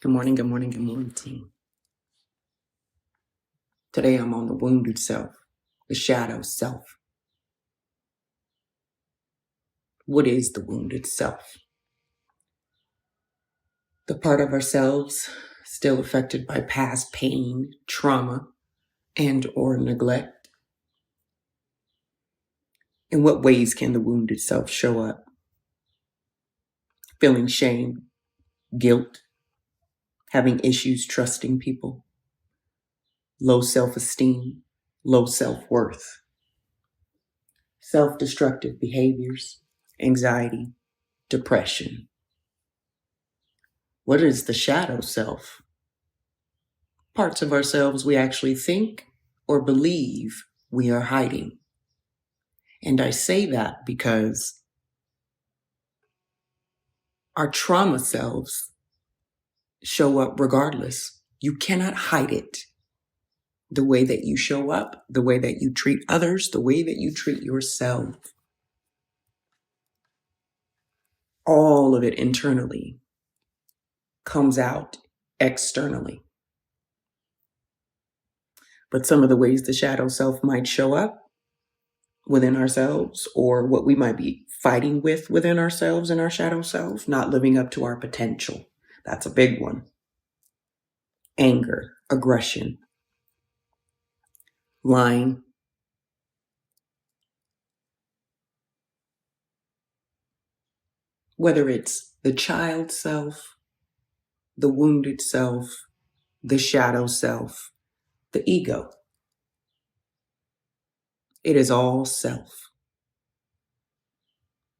Good morning, good morning, good morning, team. Today I'm on the wounded self, the shadow self. What is the wounded self? The part of ourselves still affected by past pain, trauma, and or neglect. In what ways can the wounded self show up? Feeling shame, guilt, having issues trusting people, low self-esteem, low self-worth, self-destructive behaviors, anxiety, depression. What is the shadow self? Parts of ourselves we actually think or believe we are hiding. And I say that because our trauma selves show up regardless. You cannot hide it. The way that you show up, the way that you treat others, the way that you treat yourself. All of it internally comes out externally. But some of the ways the shadow self might show up within ourselves, or what we might be fighting with within ourselves and our shadow self, not living up to our potential. That's a big one. Anger, aggression, lying, whether it's the child self, the wounded self, the shadow self, the ego. It is all self.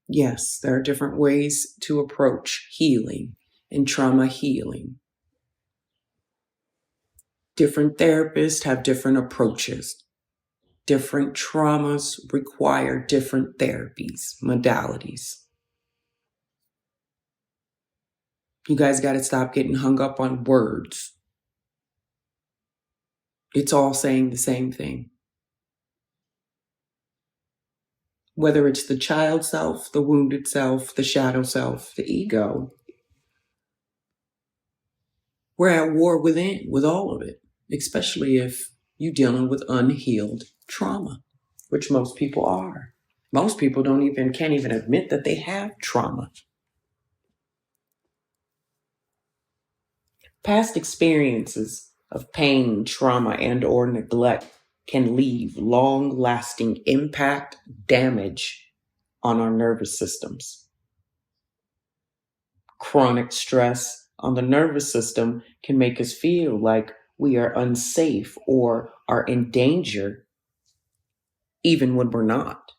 Yes, there are different ways to approach healing and trauma healing. Different therapists have different approaches. Different traumas require different therapies, modalities. You guys got to stop getting hung up on words. It's all saying the same thing. Whether it's the child self, the wounded self, the shadow self, the ego, we're at war within with all of it, especially if you're dealing with unhealed trauma, which most people are. Most people can't even admit that they have trauma. Past experiences of pain, trauma, and or neglect can leave long-lasting impact, damage on our nervous systems. Chronic stress on the nervous system can make us feel like we are unsafe or are in danger, even when we're not.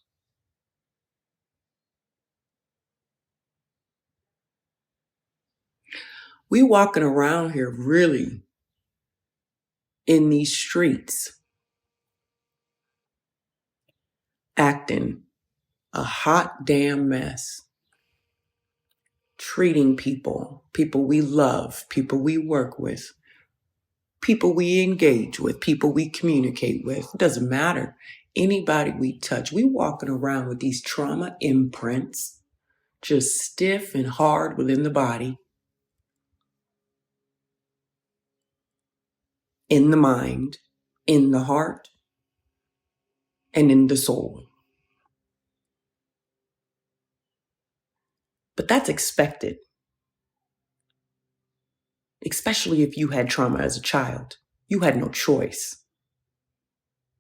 We walking around here really in these streets acting a hot damn mess. Treating people we love, people we work with, people we engage with, people we communicate with. It doesn't matter. Anybody we touch, we walking around with these trauma imprints, just stiff and hard within the body, in the mind, in the heart, and in the soul. But that's expected, especially if you had trauma as a child. You had no choice.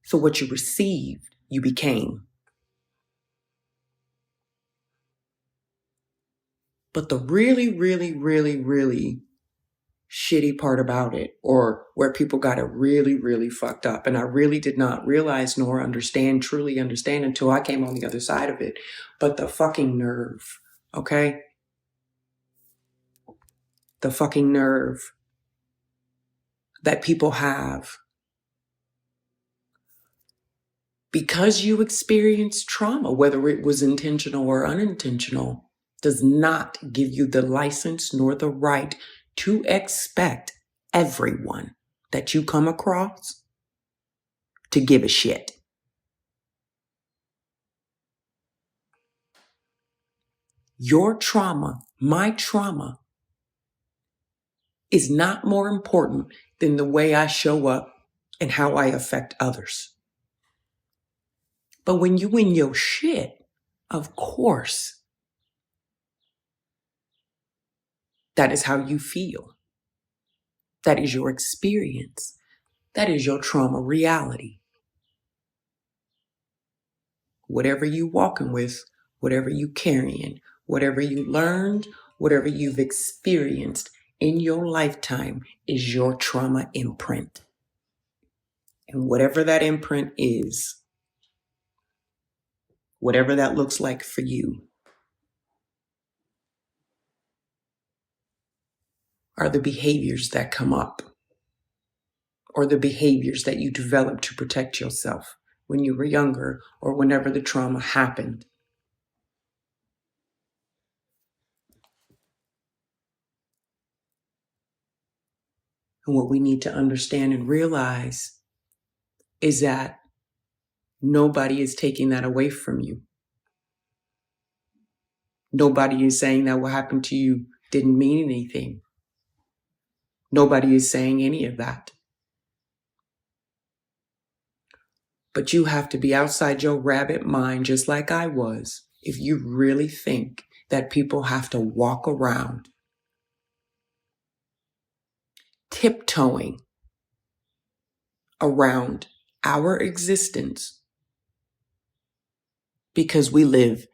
So what you received, you became. But the really, really, really, really shitty part about it, or where people got it really, really fucked up, and I really did not realize nor truly understand until I came on the other side of it, but the fucking nerve, okay? The fucking nerve that people have. Because you experienced trauma, whether it was intentional or unintentional, does not give you the license nor the right to expect everyone that you come across to give a shit. Your trauma, my trauma, is not more important than the way I show up and how I affect others. But when you in your shit, of course, that is how you feel. That is your experience. That is your trauma reality. Whatever you walking with, whatever you carrying, whatever you learned, whatever you've experienced in your lifetime is your trauma imprint. And whatever that imprint is, whatever that looks like for you, are the behaviors that come up or the behaviors that you develop to protect yourself when you were younger or whenever the trauma happened. And what we need to understand and realize is that nobody is taking that away from you. Nobody is saying that what happened to you didn't mean anything. Nobody is saying any of that. But you have to be outside your rabbit mind, just like I was, if you really think that people have to walk around tiptoeing around our existence because we live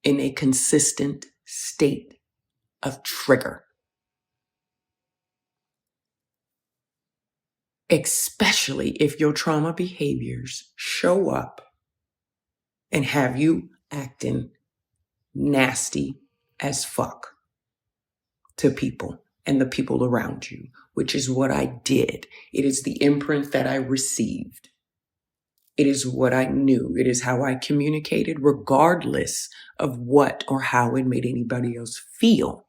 in a consistent state of trigger. Especially if your trauma behaviors show up and have you acting nasty as fuck to people and the people around you, which is what I did. It is the imprint that I received. It is what I knew. It is how I communicated, regardless of what or how it made anybody else feel.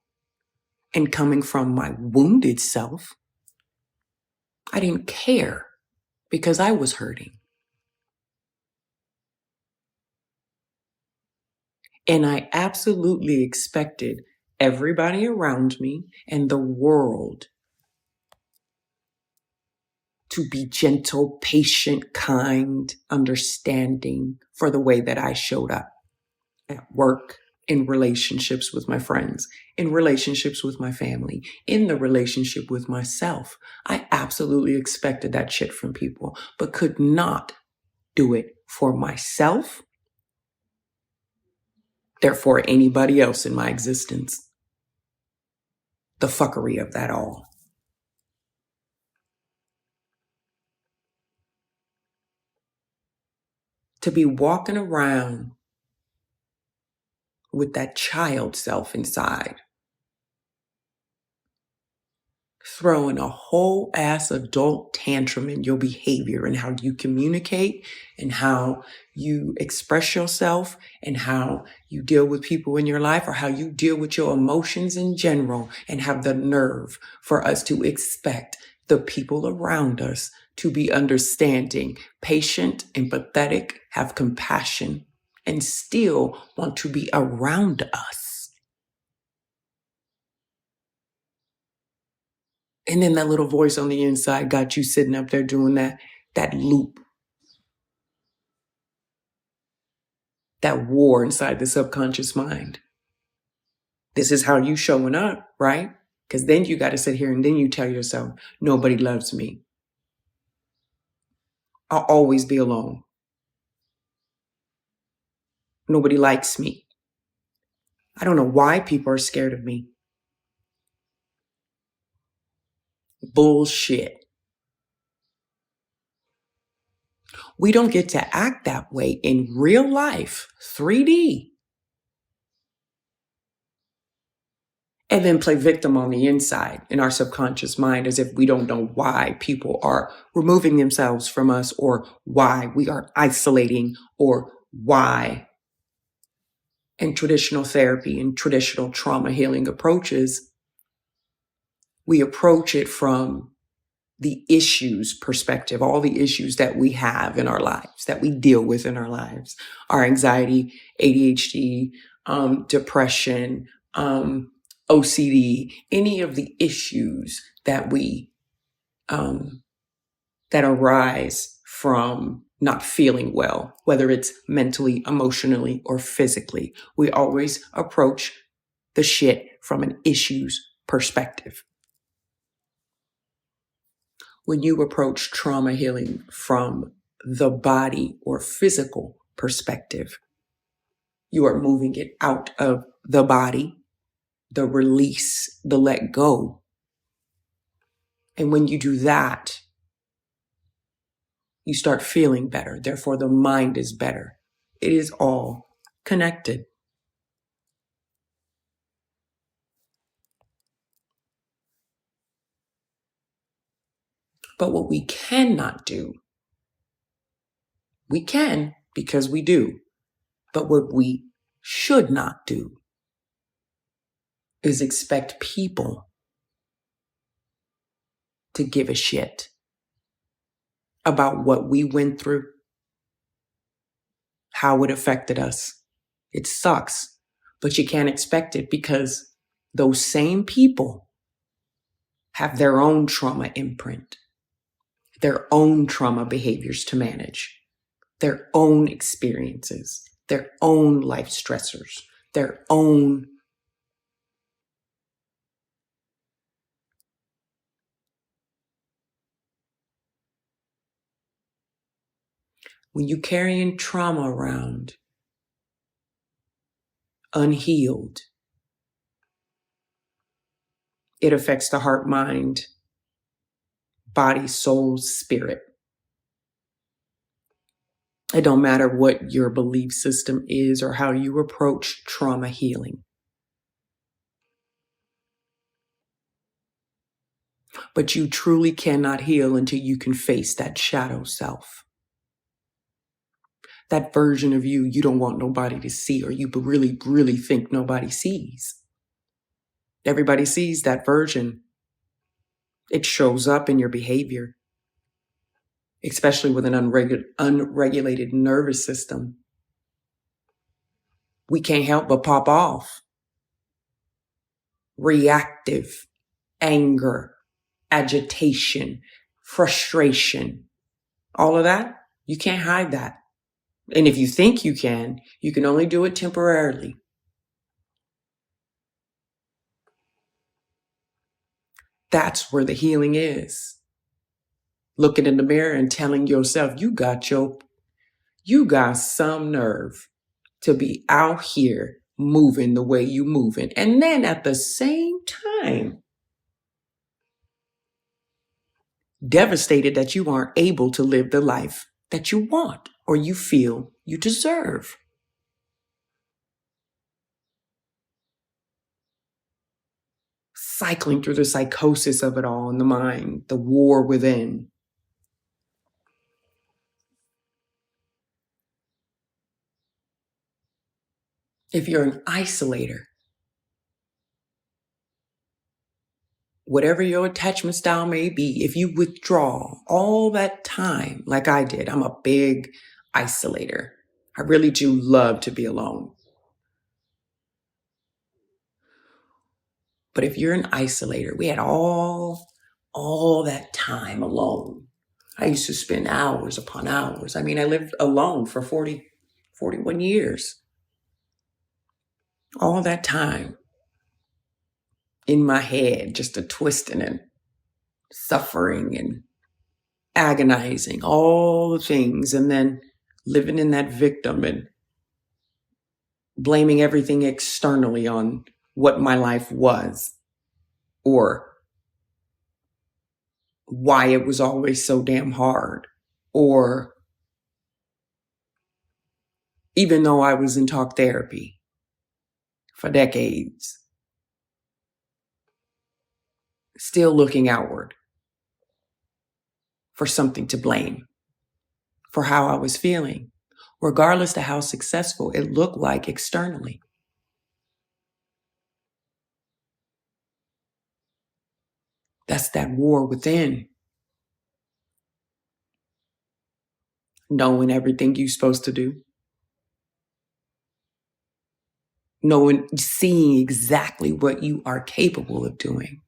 And coming from my wounded self, I didn't care because I was hurting. And I absolutely expected everybody around me and the world to be gentle, patient, kind, understanding for the way that I showed up at work, in relationships with my friends, in relationships with my family, in the relationship with myself. I absolutely expected that shit from people, but could not do it for myself, therefore anybody else in my existence. The fuckery of that all. To be walking around with that child self inside, throwing a whole ass adult tantrum in your behavior and how you communicate and how you express yourself and how you deal with people in your life or how you deal with your emotions in general, and have the nerve for us to expect the people around us to be understanding, patient, empathetic, have compassion, and still want to be around us. And then that little voice on the inside got you sitting up there doing that loop, that war inside the subconscious mind. This is how you showing up, right? Because then you got to sit here and then you tell yourself, nobody loves me. I'll always be alone. Nobody likes me. I don't know why people are scared of me. Bullshit. We don't get to act that way in real life, 3D. And then play victim on the inside in our subconscious mind as if we don't know why people are removing themselves from us, or why we are isolating, or why in traditional therapy and traditional trauma healing approaches, we approach it from the issues perspective, all the issues that we have in our lives, that we deal with in our lives, our anxiety, ADHD, depression, OCD, any of the issues that that arise from not feeling well, whether it's mentally, emotionally, or physically. We always approach the shit from an issues perspective. When you approach trauma healing from the body or physical perspective, you are moving it out of the body, the release, the let go. And when you do that, you start feeling better. Therefore, the mind is better. It is all connected. But what we cannot do, we can because we do, but what we should not do is expect people to give a shit about what we went through, how it affected us. It sucks, but you can't expect it because those same people have their own trauma imprint, their own trauma behaviors to manage, their own experiences, their own life stressors, their own. When you carrying trauma around unhealed, it affects the heart, mind, body, soul, spirit. It don't matter what your belief system is or how you approach trauma healing. But you truly cannot heal until you can face that shadow self. That version of you don't want nobody to see, or you really, really think nobody sees. Everybody sees that version. It shows up in your behavior, especially with an unregulated nervous system. We can't help but pop off. Reactive, anger, agitation, frustration, all of that, you can't hide that. And if you think you can only do it temporarily. That's where the healing is. Looking in the mirror and telling yourself, you got some nerve to be out here moving the way you moving. And then at the same time, devastated that you aren't able to live the life that you want or you feel you deserve. Cycling through the psychosis of it all in the mind, the war within. If you're an isolator, whatever your attachment style may be, if you withdraw all that time, like I did, I'm a big isolator. I really do love to be alone. But if you're an isolator, we had all that time alone. I used to spend hours upon hours. I mean, I lived alone for 41 years. All that time in my head, just a twisting and suffering and agonizing, all the things, and then living in that victim and blaming everything externally on what my life was or why it was always so damn hard, or even though I was in talk therapy for decades, still looking outward for something to blame for how I was feeling, regardless of how successful it looked like externally. That's that war within. Knowing everything you're supposed to do. knowing, seeing exactly what you are capable of doing.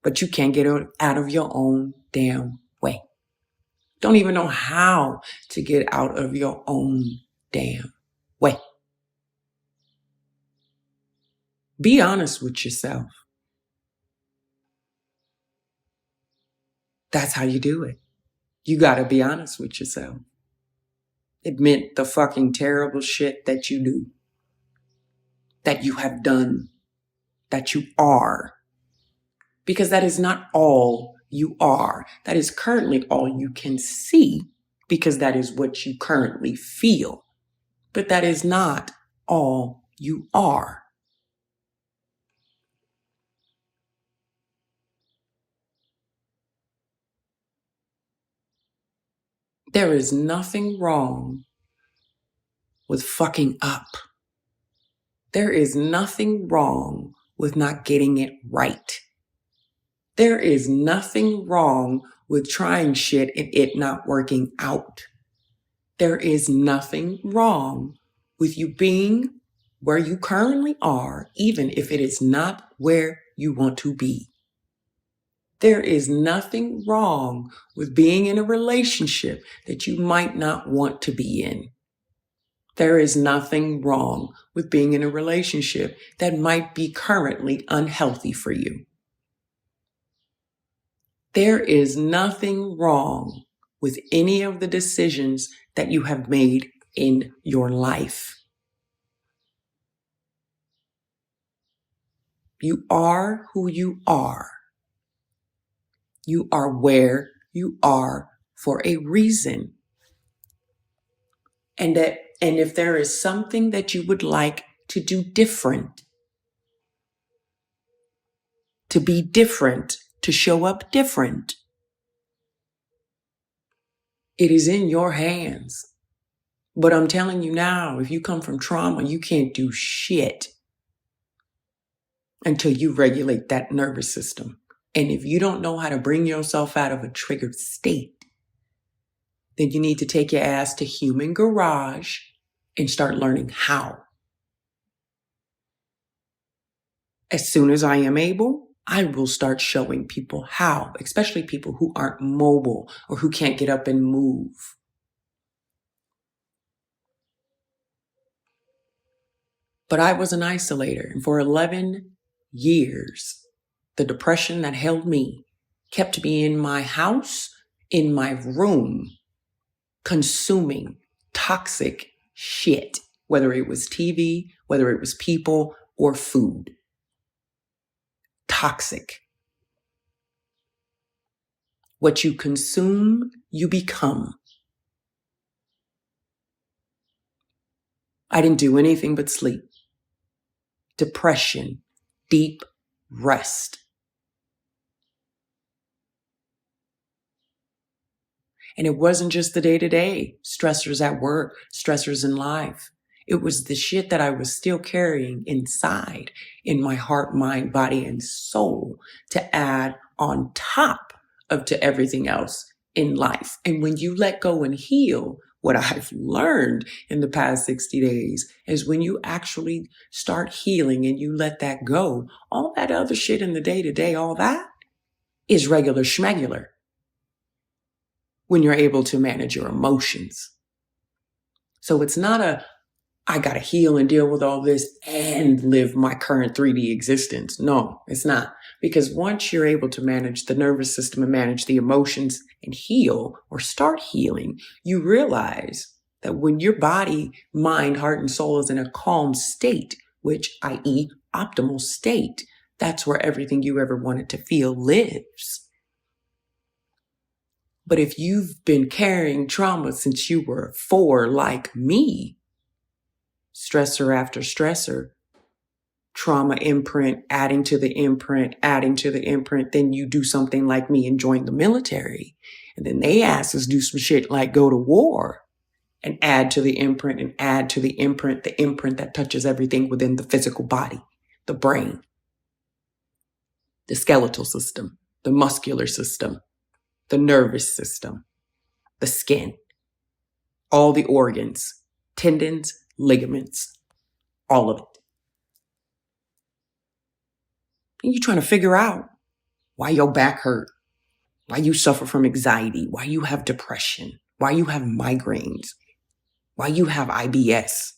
But you can't get out of your own damn way. Don't even know how to get out of your own damn way. Be honest with yourself. That's how you do it. You got to be honest with yourself. Admit the fucking terrible shit that you do, that you have done, that you are. Because that is not all you are. That is currently all you can see, because that is what you currently feel. But that is not all you are. There is nothing wrong with fucking up. There is nothing wrong with not getting it right. There is nothing wrong with trying shit and it not working out. There is nothing wrong with you being where you currently are, even if it is not where you want to be. There is nothing wrong with being in a relationship that you might not want to be in. There is nothing wrong with being in a relationship that might be currently unhealthy for you. There is nothing wrong with any of the decisions that you have made in your life. You are who you are. You are where you are for a reason. And if there is something that you would like to do different, to be different, to show up different, it is in your hands. But I'm telling you now, if you come from trauma, you can't do shit until you regulate that nervous system. And if you don't know how to bring yourself out of a triggered state, then you need to take your ass to Human Garage and start learning how. As soon as I am able, I will start showing people how, especially people who aren't mobile or who can't get up and move. But I was an isolator, and for 11 years, the depression that held me kept me in my house, in my room, consuming toxic shit, whether it was TV, whether it was people, or food. Toxic. What you consume, you become. I didn't do anything but sleep. Depression, deep rest. And it wasn't just the day-to-day stressors at work, stressors in life. It was the shit that I was still carrying inside in my heart, mind, body, and soul to add on top of to everything else in life. And when you let go and heal, what I've learned in the past 60 days is when you actually start healing and you let that go, all that other shit in the day-to-day, all that is regular schmegular when you're able to manage your emotions. So it's not I got to heal and deal with all this and live my current 3D existence. No, it's not. Because once you're able to manage the nervous system and manage the emotions and heal or start healing, you realize that when your body, mind, heart, and soul is in a calm state, which, i.e., optimal state, that's where everything you ever wanted to feel lives. But if you've been carrying trauma since you were 4, like me, stressor after stressor, trauma imprint, adding to the imprint, then you do something like me and join the military. And then they ask us do some shit like go to war and add to the imprint and add to the imprint that touches everything within the physical body, the brain, the skeletal system, the muscular system, the nervous system, the skin, all the organs, tendons, ligaments, all of it. And you're trying to figure out why your back hurt, why you suffer from anxiety, why you have depression, why you have migraines, why you have IBS,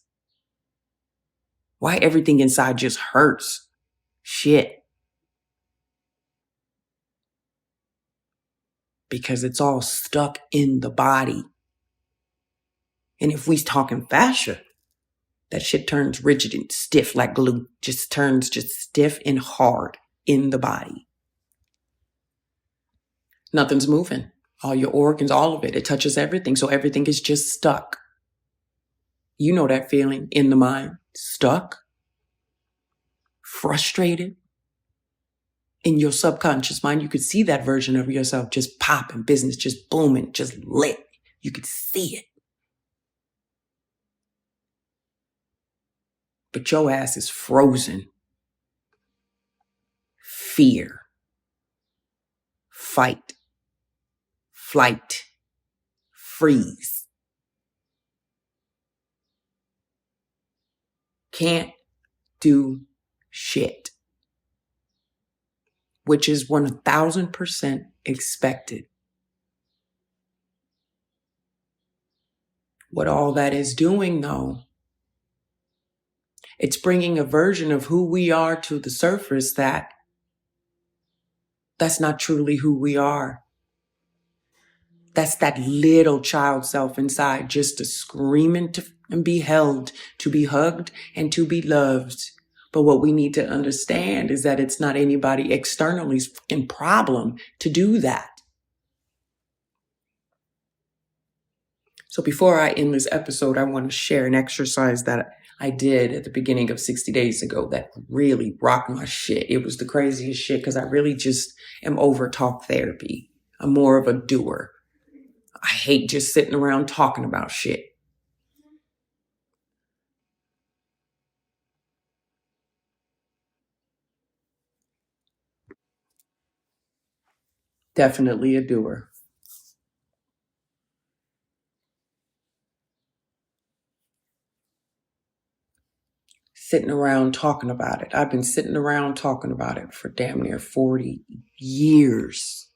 why everything inside just hurts. Shit. Because it's all stuck in the body. And if we talking fascia, that shit turns rigid and stiff like glue, just turns just stiff and hard in the body. Nothing's moving. All your organs, all of it, it touches everything. So everything is just stuck. You know that feeling in the mind, stuck, frustrated. In your subconscious mind, you could see that version of yourself just popping, business just booming, just lit. You could see it. But your ass is frozen. Fear, fight, flight, freeze. Can't do shit. Which is 1000% expected. What all that is doing, though, it's bringing a version of who we are to the surface that's not truly who we are. That's that little child self inside, just to screaming and be held, to be hugged and to be loved. But what we need to understand is that it's not anybody externally's fucking problem to do that. So before I end this episode, I want to share an exercise that I did at the beginning of 60 days ago that really rocked my shit. It was the craziest shit because I really just am over talk therapy. I'm more of a doer. I hate just sitting around talking about shit. Definitely a doer. Sitting around talking about it. I've been sitting around talking about it for damn near 40 years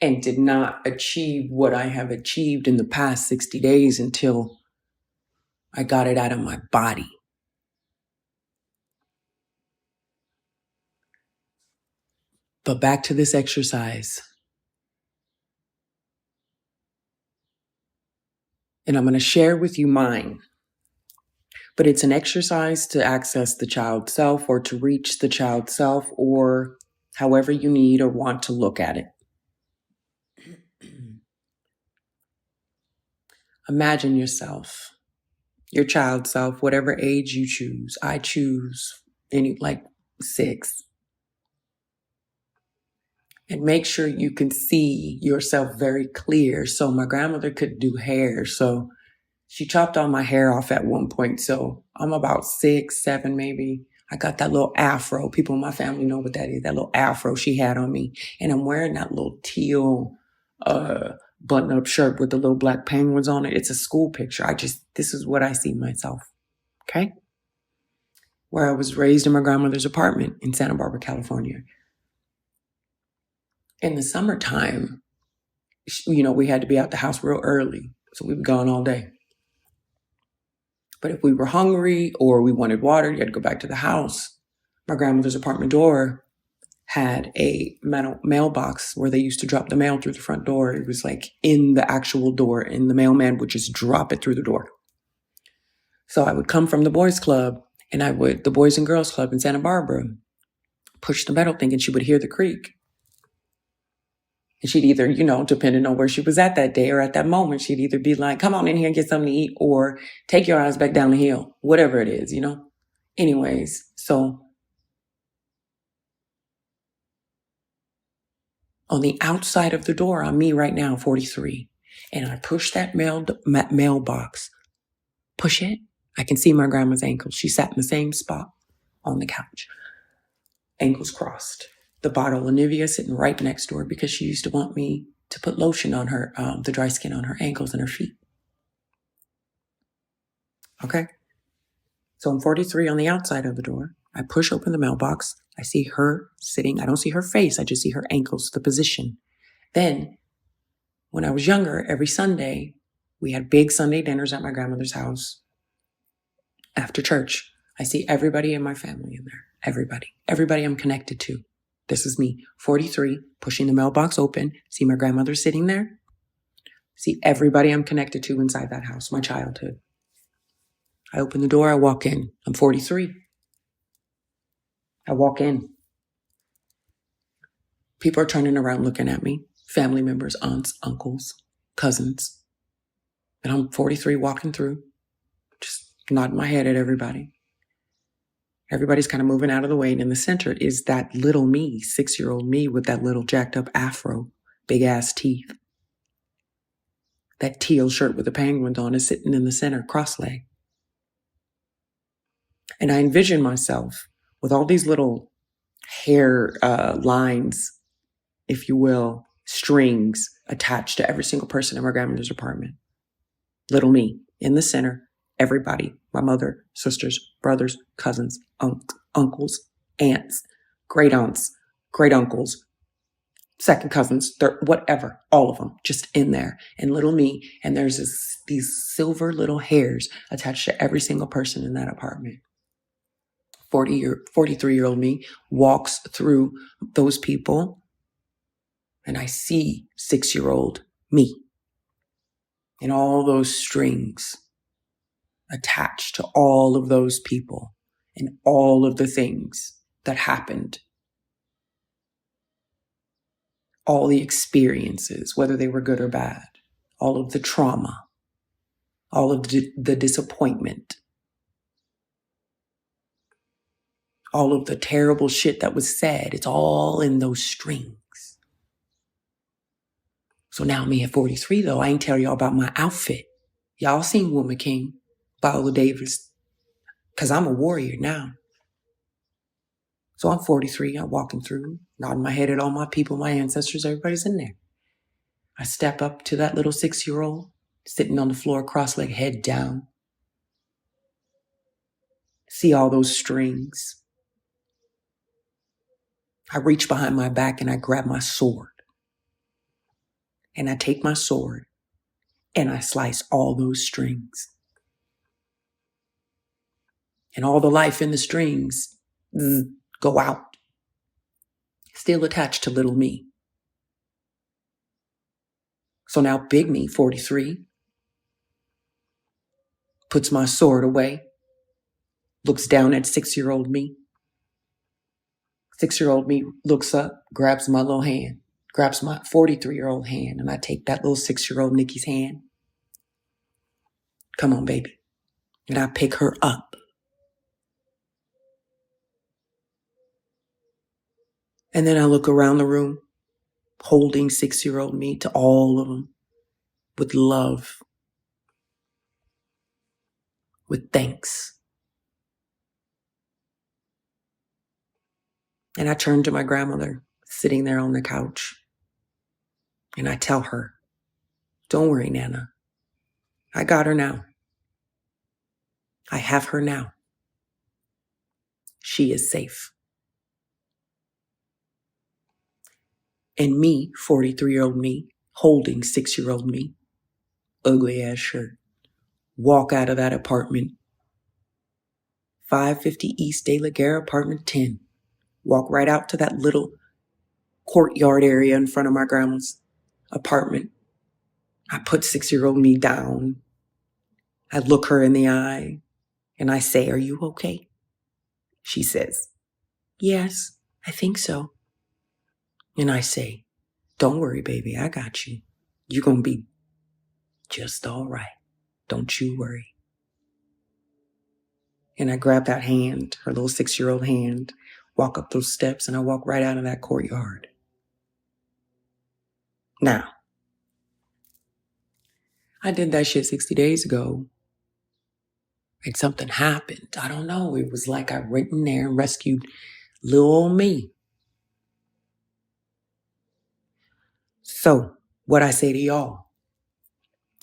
and did not achieve what I have achieved in the past 60 days until I got it out of my body. But back to this exercise. And I'm going to share with you mine. But it's an exercise to access the child self or to reach the child self or however you need or want to look at it. Imagine yourself, your child self, whatever age you choose. I choose 6. And make sure you can see yourself very clear. So my grandmother could do hair. So she chopped all my hair off at one point. So I'm about 6, 7 maybe. I got that little afro. People in my family know what that is. That little afro she had on me. And I'm wearing that little teal button-up shirt with the little black penguins on it. It's a school picture. This is what I see myself. Okay? Where I was raised in my grandmother's apartment in Santa Barbara, California. In the summertime, we had to be out the house real early. So we were gone all day. But if we were hungry or we wanted water, you had to go back to the house. My grandmother's apartment door had a mailbox where they used to drop the mail through the front door. It was like in the actual door, and the mailman would just drop it through the door. So I would come from the boys club, and the Boys and Girls Club in Santa Barbara, push the metal thing, and she would hear the creak. And she'd either, depending on where she was at that day or at that moment, she'd either be like, come on in here and get something to eat, or take your eyes back down the hill, whatever it is, Anyways, so on the outside of the door, I'm me right now, 43, and I push that mailbox, push it. I can see my grandma's ankles. She sat in the same spot on the couch, ankles crossed. The bottle of Nivea sitting right next to her because she used to want me to put lotion on her, the dry skin on her ankles and her feet. Okay? So I'm 43 on the outside of the door. I push open the mailbox. I see her sitting. I don't see her face. I just see her ankles, the position. Then, when I was younger, every Sunday, we had big Sunday dinners at my grandmother's house after church. I see everybody in my family in there. Everybody I'm connected to. This is me, 43, pushing the mailbox open. See my grandmother sitting there. See everybody I'm connected to inside that house, my childhood. I open the door, I walk in. I'm 43. I walk in. People are turning around looking at me. Family members, aunts, uncles, cousins. And I'm 43 walking through, just nodding my head at everybody. Everybody's kind of moving out of the way. And in the center is that little me, 6-year-old me with that little jacked up afro, big ass teeth. That teal shirt with the penguins on is sitting in the center, cross-legged. And I envision myself with all these little hair lines, if you will, strings attached to every single person in my grandmother's apartment. Little me in the center, everybody, my mother, sisters, brothers, cousins, uncles, aunts, great uncles, second cousins, whatever, all of them just in there. And little me, and there's these silver little hairs attached to every single person in that apartment. 43-year-old me walks through those people, and I see 6-year-old me and all those strings attached to all of those people and all of the things that happened, all the experiences, whether they were good or bad, all of the trauma, all of the disappointment, all of the terrible shit that was said. It's all in those strings. So now me at 43, though, I ain't tell y'all about my outfit. Y'all seen Woman King, Viola Davis, because I'm a warrior now. So I'm 43, I'm walking through, nodding my head at all my people, my ancestors, everybody's in there. I step up to that little 6-year-old sitting on the floor, cross-legged, head down. See all those strings. I reach behind my back and I grab my sword. And I take my sword and I slice all those strings. And all the life in the strings go out. Still attached to little me. So now big me, 43, puts my sword away, looks down at 6-year-old me. 6-year-old me looks up, grabs my little hand, grabs my 43-year-old hand, and I take that little 6-year-old Nikki's hand. Come on, baby. And I pick her up. And then I look around the room, holding 6-year-old me to all of them with love, with thanks. And I turn to my grandmother sitting there on the couch. And I tell her, don't worry, Nana. I got her now. I have her now. She is safe. And me, 43-year-old me, holding 6-year-old me, ugly ass shirt, walk out of that apartment, 550 East De La Guerre, apartment 10. Walk right out to that little courtyard area in front of my grandma's apartment. I put 6-year-old me down. I look her in the eye and I say, are you okay? She says, yes, I think so. And I say, don't worry, baby, I got you. You're going to be just all right. Don't you worry. And I grab that hand, her little 6-year-old hand, walk up those steps, and I walk right out of that courtyard. Now, I did that shit 60 days ago, and something happened. I don't know. It was like I went in there and rescued little old me. So, what I say to y'all,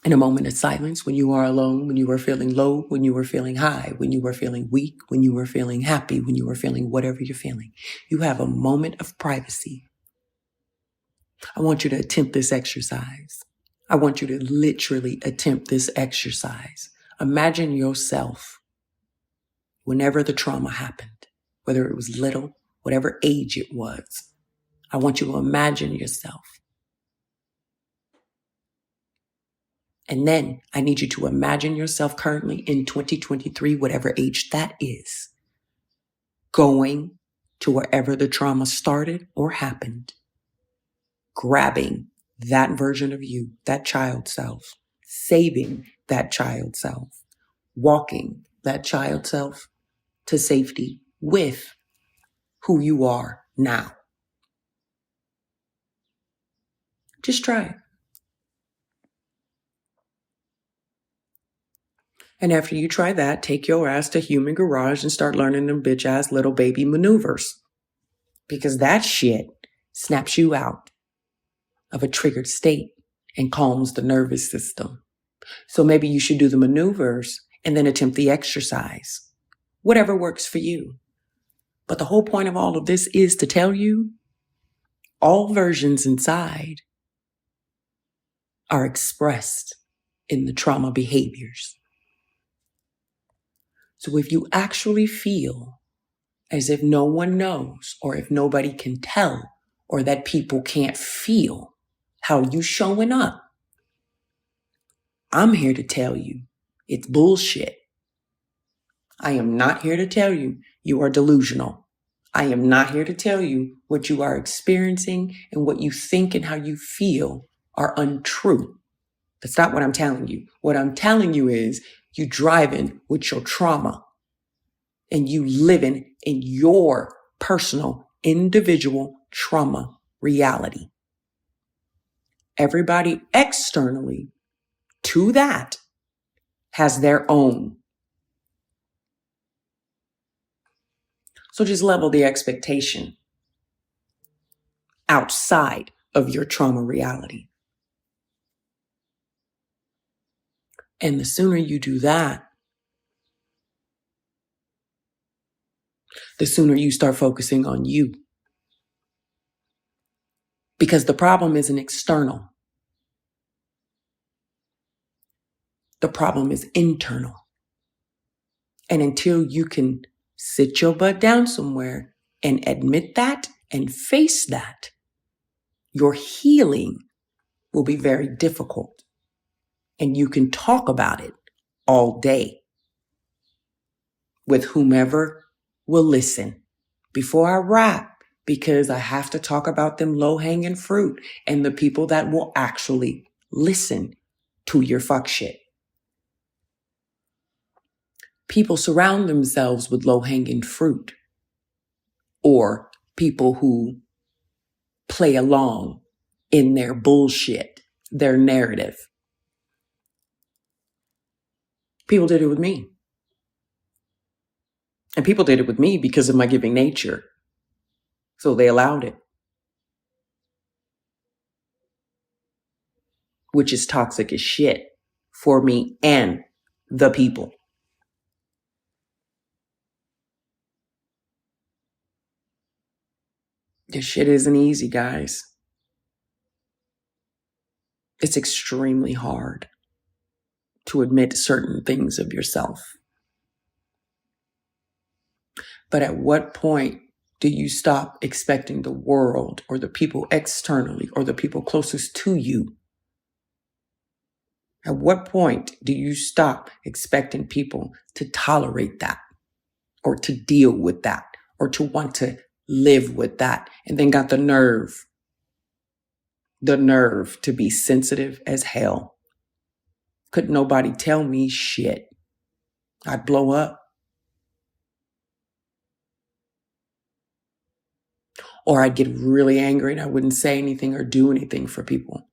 In a moment of silence, when you are alone, when you are feeling low, when you are feeling high, when you are feeling weak, when you are feeling happy, when you are feeling whatever you're feeling, you have a moment of privacy. I want you to attempt this exercise. I want you to literally attempt this exercise. Imagine yourself whenever the trauma happened, whether it was little, whatever age it was. I want you to imagine yourself. And then I need you to imagine yourself currently in 2023, whatever age that is, going to wherever the trauma started or happened, grabbing that version of you, that child self, saving that child self, walking that child self to safety with who you are now. Just try it. And after you try that, take your ass to Human Garage and start learning them bitch ass little baby maneuvers. Because that shit snaps you out of a triggered state and calms the nervous system. So maybe you should do the maneuvers and then attempt the exercise. Whatever works for you. But the whole point of all of this is to tell you all versions inside are expressed in the trauma behaviors. So if you actually feel as if no one knows, or if nobody can tell, or that people can't feel how you showing up, I'm here to tell you it's bullshit. I am not here to tell you you are delusional. I am not here to tell you what you are experiencing and what you think and how you feel are untrue. That's not what I'm telling you. What I'm telling you is you driving with your trauma and you living in your personal, individual trauma reality. Everybody externally to that has their own. So just level the expectation outside of your trauma reality. And the sooner you do that, the sooner you start focusing on you. Because the problem isn't external. The problem is internal. And until you can sit your butt down somewhere and admit that and face that, your healing will be very difficult. And you can talk about it all day with whomever will listen. Before I wrap, because I have to talk about them low-hanging fruit and the people that will actually listen to your fuck shit. People surround themselves with low-hanging fruit, or people who play along in their bullshit, their narrative. People did it with me. And people did it with me because of my giving nature. So they allowed it. Which is toxic as shit for me and the people. This shit isn't easy, guys. It's extremely hard to admit certain things of yourself. But at what point do you stop expecting the world or the people externally or the people closest to you? At what point do you stop expecting people to tolerate that or to deal with that or to want to live with that, and then got the nerve to be sensitive as hell? Couldn't nobody tell me shit. I'd blow up. Or I'd get really angry and I wouldn't say anything or do anything for people.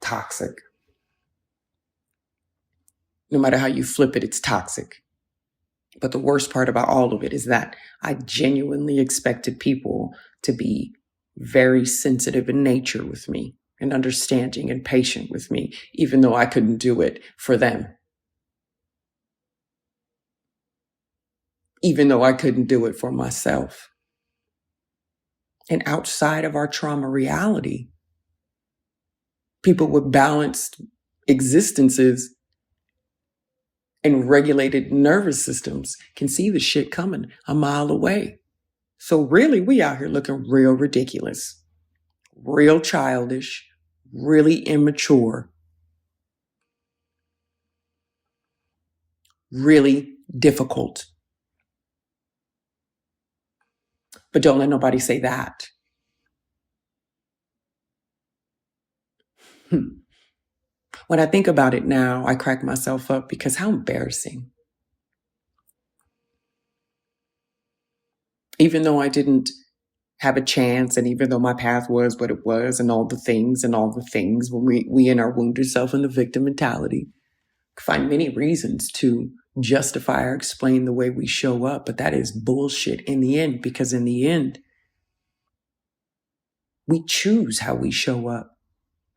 Toxic. No matter how you flip it, it's toxic. But the worst part about all of it is that I genuinely expected people to be very sensitive in nature with me and understanding and patient with me, even though I couldn't do it for them. Even though I couldn't do it for myself. And outside of our trauma reality, people with balanced existences and regulated nervous systems can see the shit coming a mile away. So really, we out here looking real ridiculous, real childish, really immature, really difficult. But don't let nobody say that. When I think about it now, I crack myself up because how embarrassing. Even though I didn't have a chance, and even though my path was what it was, and all the things, when we in our wounded self and the victim mentality, find many reasons to justify or explain the way we show up, but that is bullshit in the end, because in the end, we choose how we show up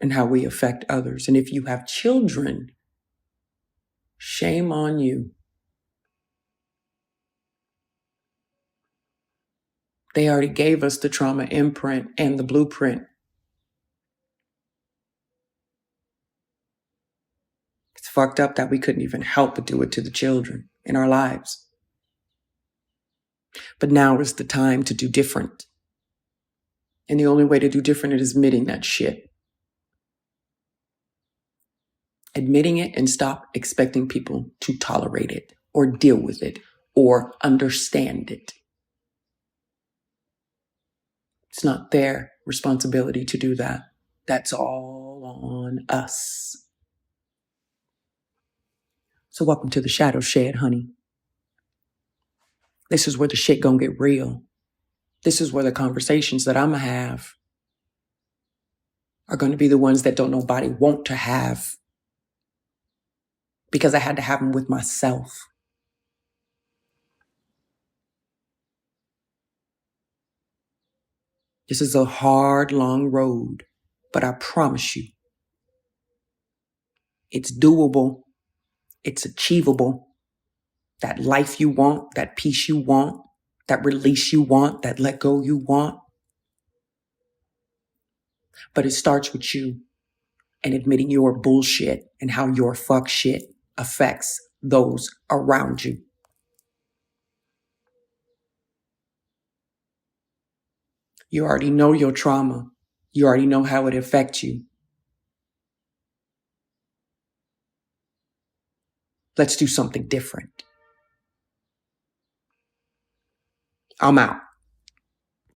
and how we affect others. And if you have children, shame on you. They already gave us the trauma imprint and the blueprint. It's fucked up that we couldn't even help but do it to the children in our lives. But now is the time to do different. And the only way to do different is admitting that shit. Admitting it and stop expecting people to tolerate it or deal with it or understand it. It's not their responsibility to do that. That's all on us. So welcome to the Shadow Shed, honey. This is where the shit gonna get real. This is where the conversations that I'm gonna have are gonna be the ones that don't nobody want to have, because I had to have them with myself. This is a hard, long road, but I promise you, it's doable. It's achievable. That life you want, that peace you want, that release you want, that let go you want. But it starts with you and admitting your bullshit and how your fuck shit affects those around you. You already know your trauma. You already know how it affects you. Let's do something different. I'm out.